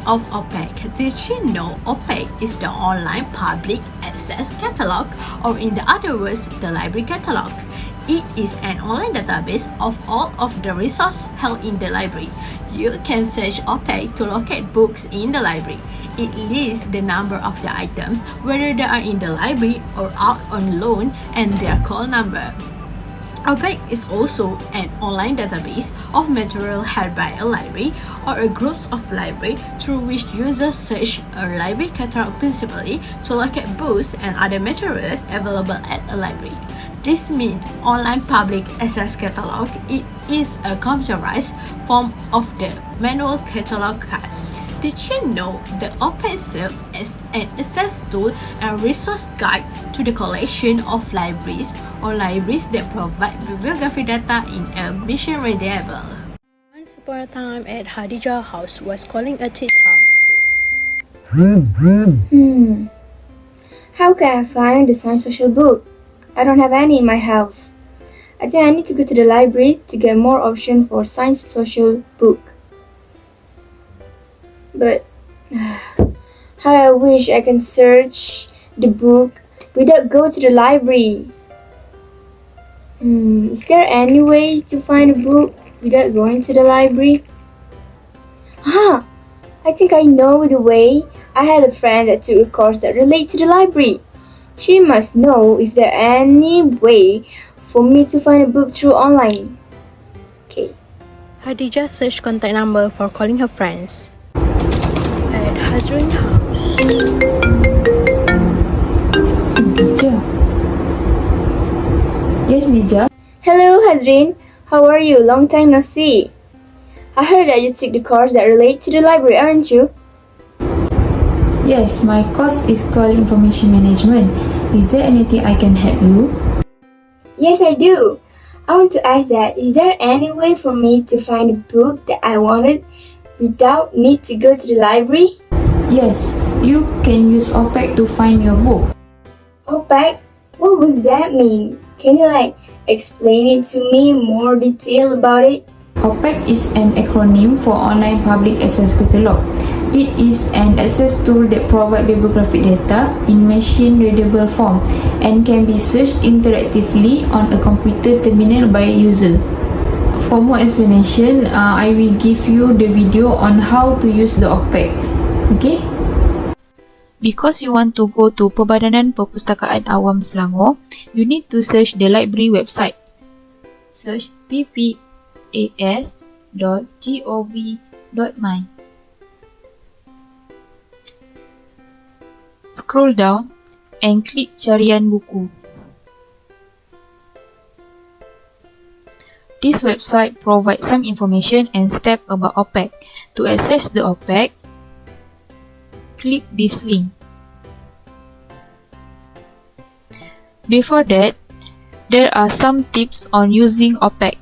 of OPAC. Did you know OPAC is the online public access catalog, or in the other words, the library catalog? It is an online database of all of the resources held in the library. You can search OPAC to locate books in the library. It lists the number of the items, whether they are in the library or out on loan, and their call number. OPAC is also an online database of material held by a library or a group of libraries through which users search a library catalog principally to locate books and other materials available at a library. This means online public access catalog. It is a computerized form of the manual catalog cards. Did you know that OPAC serves as an access tool and resource guide to the collection of libraries or libraries that provide bibliography data in a mission readable? Once upon a time at Hadijah's house was calling a tea time. How can I find the science social book? I don't have any in my house. I think I need to go to the library to get more options for science social book. But how I wish I can search the book without go to the library. Is there any way to find a book without going to the library? I think I know the way. I had a friend that took a course that relates to the library. She must know if there any way for me to find a book through online. Okay. Hadijah searched contact number for calling her friends. At Hazrin's house. Dija. Yes, Dija. Hello, Hazrin. How are you? Long time no see. I heard that you took the course that relates to the library, aren't you? Yes, my course is called Information Management. Is there anything I can help you? Yes, I do. I want to ask that, is there any way for me to find a book that I wanted without need to go to the library? Yes, you can use OPAC to find your book. OPAC? What does that mean? Can you explain it to me more detail about it? OPAC is an acronym for Online Public Access Catalog. It is an access tool that provides bibliographic data in machine-readable form and can be searched interactively on a computer terminal by a user. For more explanation, I will give you the video on how to use the OPAC. Okay? Because you want to go to Perbadanan Perpustakaan Awam Selangor, you need to search the library website. Search ppas.gov.my. Scroll down and click Carian Buku. This website provides some information and steps about OPAC. To access the OPAC, click this link. Before that, there are some tips on using OPAC.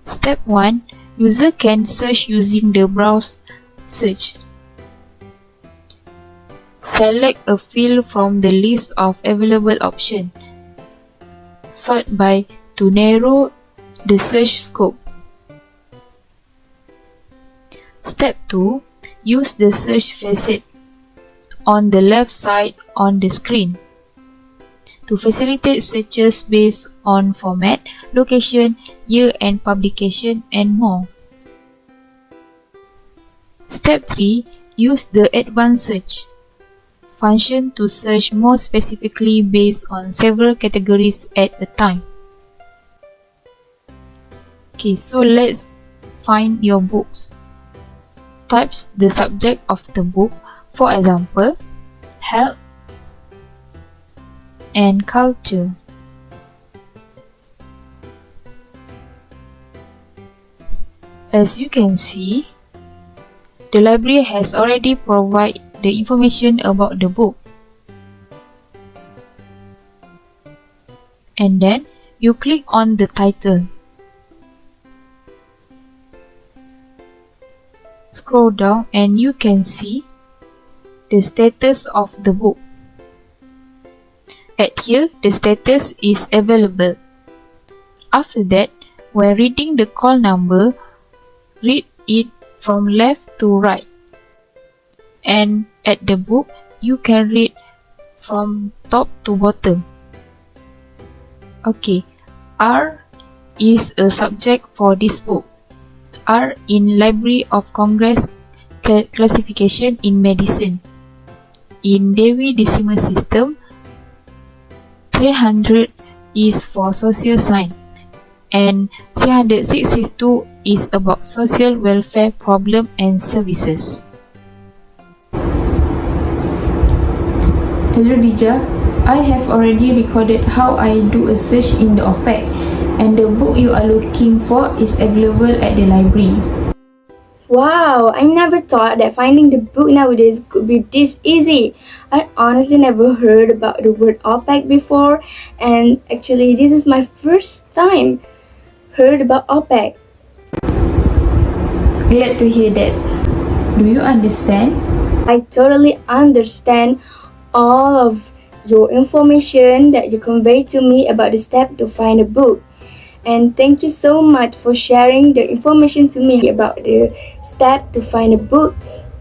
Step 1. User can search using the browse search. Select a field from the list of available options. Sort by to narrow the search scope. Step 2. Use the search facet on the left side on the screen to facilitate searches based on format, location, year and publication, and more. Step 3. Use the advanced search function to search more specifically based on several categories at a time. Okay, so let's find your books. Type the subject of the book, for example, health and culture. As you can see, the library has already provided the information about the book. And then you click on the title. Scroll down and you can see the status of the book. At here, the status is available. After that, when reading the call number, read it from left to right. and at the book, you can read from top to bottom. Okay, R is a subject for this book. R in Library of Congress classification in medicine. In Dewey Decimal System, 300 is for social science and 362 is about social welfare problem and services. Hello Dija, I have already recorded how I do a search in the OPAC, and the book you are looking for is available at the library. Wow, I never thought that finding the book nowadays could be this easy. I honestly never heard about the word OPAC before, and actually this is my first time heard about OPAC. Glad to hear that. Do you understand? I totally understand all of your information that you convey to me about the step to find a book. And thank you so much for sharing the information to me about the step to find a book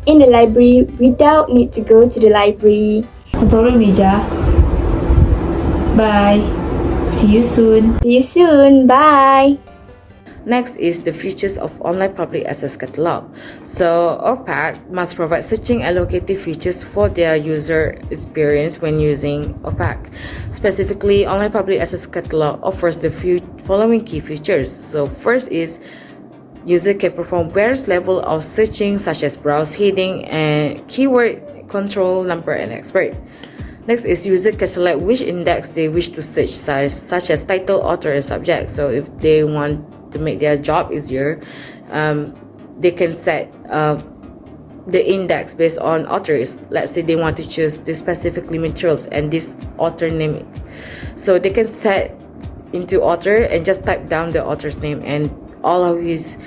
in the library without need to go to the library. No problem, Dija. Bye. See you soon. See you soon. Bye. Next is the features of online public access catalog. So OPAC must provide searching and locating features for their user experience when using OPAC. Specifically, online public access catalog offers the following key features. So first is user can perform various levels of searching such as browse heading and keyword control number and expert. Next is user can select which index they wish to search, such as title, author, and subject. So if they want to make their job easier, they can set the index based on authors. Let's say they want to choose this specifically materials and this author name, so they can set into author and just type down the author's name and all of his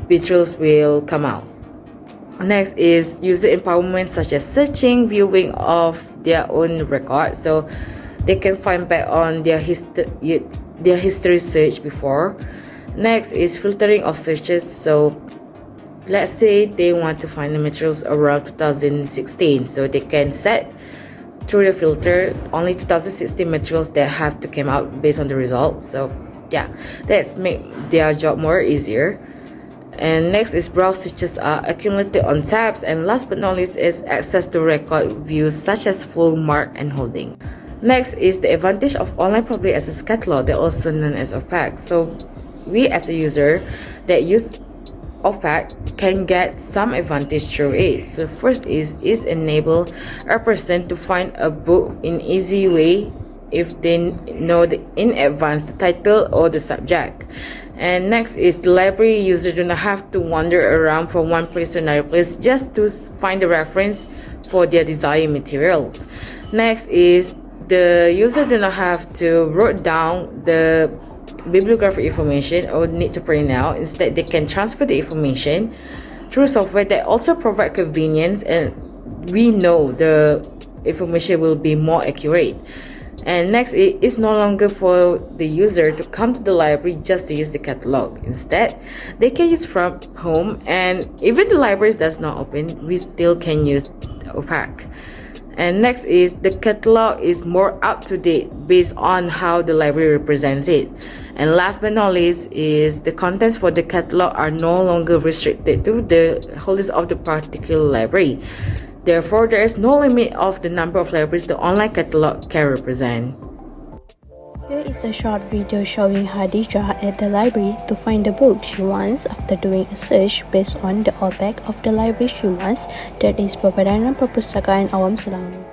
materials will come out. Next is user empowerment, such as searching, viewing of their own record, so they can find back on their history search before. Next is filtering of searches. So let's say they want to find the materials around 2016, so they can set through the filter only 2016 materials that have to come out based on the results. So yeah, that's make their job more easier. And next is browse searches are accumulated on tabs, and last but not least is access to record views such as full, mark, and holding. Next is the advantage of online public access catalog, that also known as OPAC. So we as a user that use OPAC can get some advantage through it. So first is enable a person to find a book in easy way if they know in advance the title or the subject. And next is the library user do not have to wander around from one place to another place just to find the reference for their desired materials. Next is the user do not have to write down the bibliographic information or need to print out. Instead, they can transfer the information through software that also provide convenience, and we know the information will be more accurate. And next, it is no longer for the user to come to the library just to use the catalog. Instead, they can use from home, and even the libraries that's not open, we still can use OPAC. And next is the catalog is more up to date based on how the library represents it. And last but not least is the contents for the catalog are no longer restricted to the holders of the particular library. Therefore, there is no limit of the number of libraries the online catalog can represent. Here is a short video showing Hadija at the library to find the book she wants after doing a search based on the OPAC of the library she wants, that is Perbadanan Perpustakaan Awam Selangor.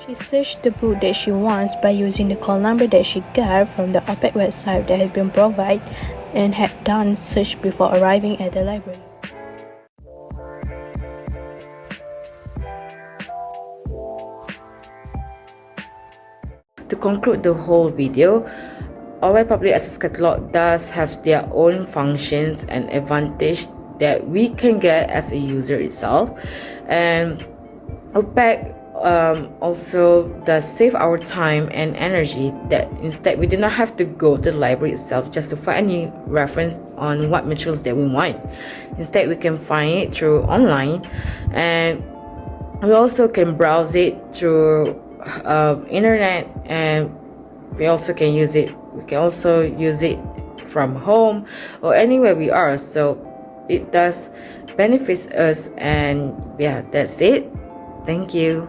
She searched the book that she wants by using the call number that she got from the OPAC website that had been provided and had done search before arriving at the library. To conclude the whole video, online public access catalog does have their own functions and advantage that we can get as a user itself, and OPAC also does save our time and energy, that instead we do not have to go to the library itself just to find any reference on what materials that we want. Instead, we can find it through online, and We also can browse it through internet, and we can also use it from home or anywhere we are. So it does benefits us, and yeah, that's it. Thank you.